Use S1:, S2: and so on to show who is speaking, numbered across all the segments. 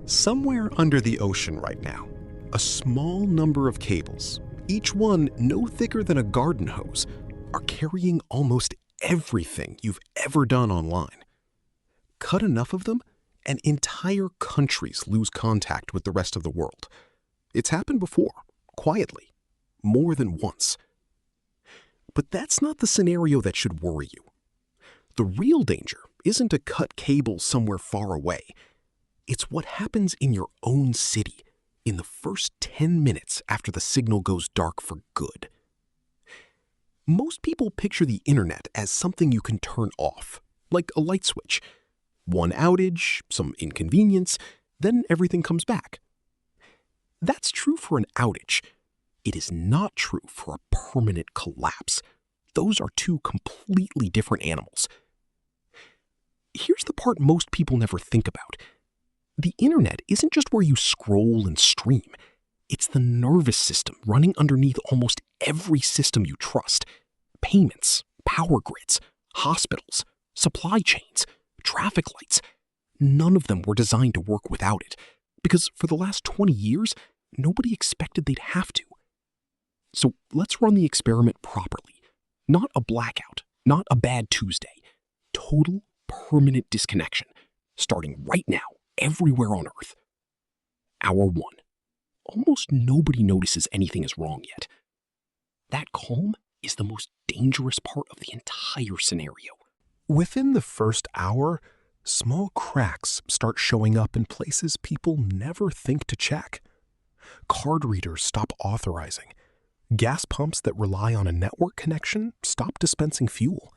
S1: Somewhere under the ocean right now, a small number of cables, each one no thicker than a garden hose, are carrying almost everything you've ever done online. Cut enough of them, and entire countries lose contact with the rest of the world. It's happened before, quietly, more than once. But that's not the scenario that should worry you. The real danger isn't to cut cables somewhere far away. It's what happens in your own city in the first 10 minutes after the signal goes dark for good. Most people picture the internet as something you can turn off, like a light switch. One outage, some inconvenience, then everything comes back. That's true for an outage. It is not true for a permanent collapse. Those are two completely different animals. Here's the part most people never think about. The internet isn't just where you scroll and stream. It's the nervous system running underneath almost every system you trust. Payments, power grids, hospitals, supply chains, traffic lights. None of them were designed to work without it, because for the last 20 years, nobody expected they'd have to. So let's run the experiment properly. Not a blackout, not a bad Tuesday. Total, permanent disconnection, starting right now, everywhere on Earth. Hour 1. Almost nobody notices anything is wrong yet. That calm is the most dangerous part of the entire scenario.
S2: Within the first hour, small cracks start showing up in places people never think to check. Card readers stop authorizing. Gas pumps that rely on a network connection stop dispensing fuel.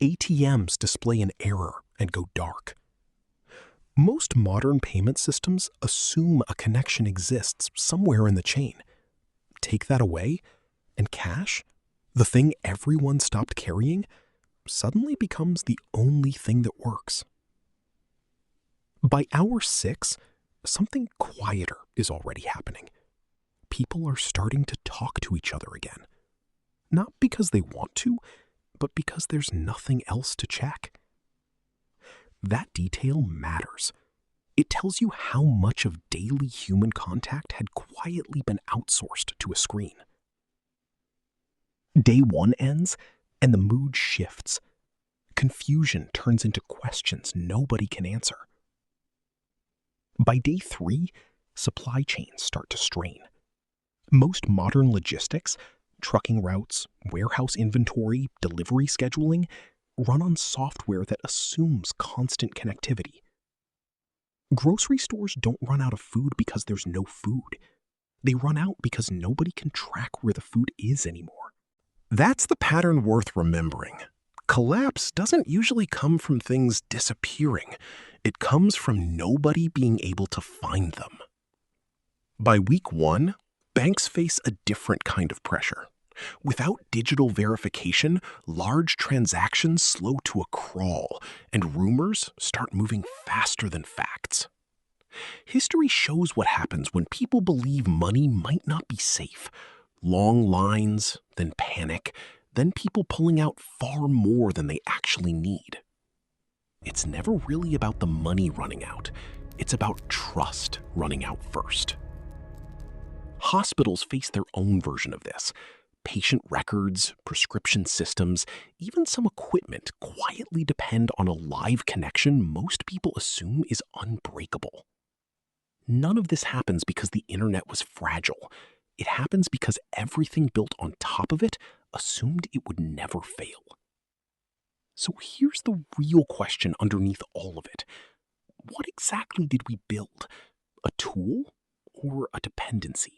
S2: ATMs display an error and go dark. Most modern payment systems assume a connection exists somewhere in the chain. Take that away, and cash, the thing everyone stopped carrying, suddenly becomes the only thing that works. By hour 6, something quieter is already happening. People are starting to talk to each other again. Not because they want to, but because there's nothing else to check. That detail matters. It tells you how much of daily human contact had quietly been outsourced to a screen. Day 1 ends, and the mood shifts. Confusion turns into questions nobody can answer. By day 3, supply chains start to strain. Most modern logistics, trucking routes, warehouse inventory, delivery scheduling, run on software that assumes constant connectivity. Grocery stores don't run out of food because there's no food. They run out because nobody can track where the food is anymore. That's the pattern worth remembering. Collapse doesn't usually come from things disappearing. It comes from nobody being able to find them. By week 1, banks face a different kind of pressure. Without digital verification, large transactions slow to a crawl, and rumors start moving faster than facts. History shows what happens when people believe money might not be safe. Long lines, then panic, then people pulling out far more than they actually need. It's never really about the money running out. It's about trust running out first. Hospitals face their own version of this. Patient records, prescription systems, even some equipment quietly depend on a live connection most people assume is unbreakable. None of this happens because the internet was fragile. It happens because everything built on top of it assumed it would never fail. So here's the real question underneath all of it. What exactly did we build? A tool or a dependency?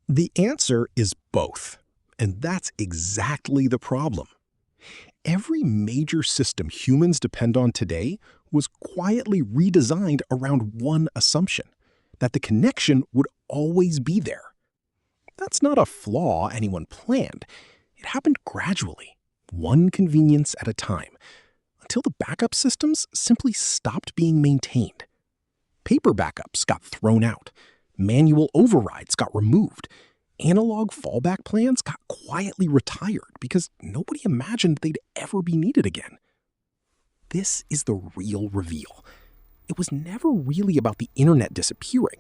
S1: The answer is both. And that's exactly the problem. Every major system humans depend on today was quietly redesigned around one assumption, that the connection would always be there. That's not a flaw anyone planned. It happened gradually, one convenience at a time, until the backup systems simply stopped being maintained. Paper backups got thrown out. Manual overrides got removed. Analog fallback plans got quietly retired because nobody imagined they'd ever be needed again. This is the real reveal.
S2: It was never really about the internet disappearing.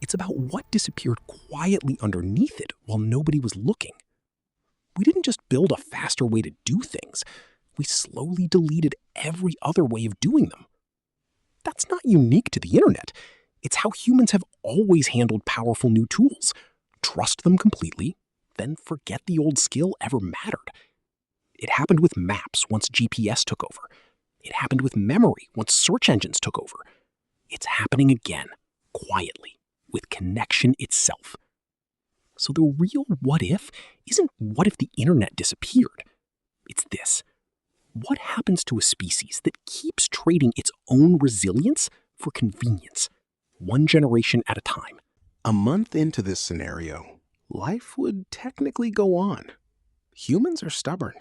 S2: It's about what disappeared quietly underneath it while nobody was looking. We didn't just build a faster way to do things. We slowly deleted every other way of doing them. That's not unique to the internet. It's how humans have always handled powerful new tools. Trust them completely, then forget the old skill ever mattered. It happened with maps once GPS took over. It happened with memory once search engines took over. It's happening again, quietly, with connection itself. So the real what if isn't what if the internet disappeared. It's this. What happens to a species that keeps trading its own resilience for convenience, one generation at a time?
S1: A month into this scenario, life would technically go on. Humans are stubborn.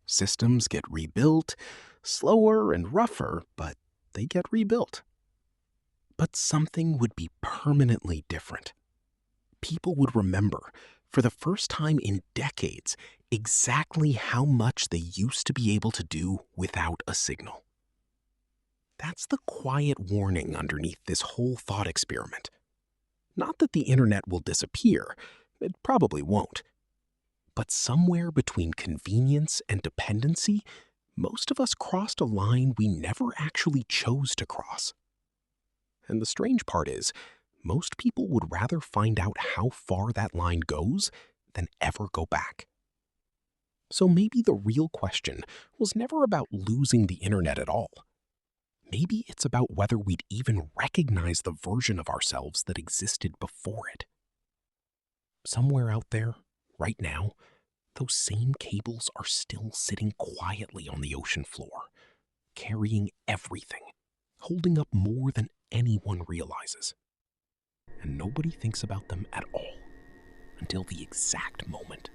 S1: Systems get rebuilt, slower and rougher, but they get rebuilt. But something would be permanently different. People would remember, for the first time in decades, exactly how much they used to be able to do without a signal. That's the quiet warning underneath this whole thought experiment. Not that the internet will disappear, it probably won't. But somewhere between convenience and dependency, most of us crossed a line we never actually chose to cross. And the strange part is, most people would rather find out how far that line goes than ever go back. So maybe the real question was never about losing the internet at all. Maybe it's about whether we'd even recognize the version of ourselves that existed before it. Somewhere out there, right now, those same cables are still sitting quietly on the ocean floor, carrying everything, holding up more than anyone realizes. And nobody thinks about them at all until the exact moment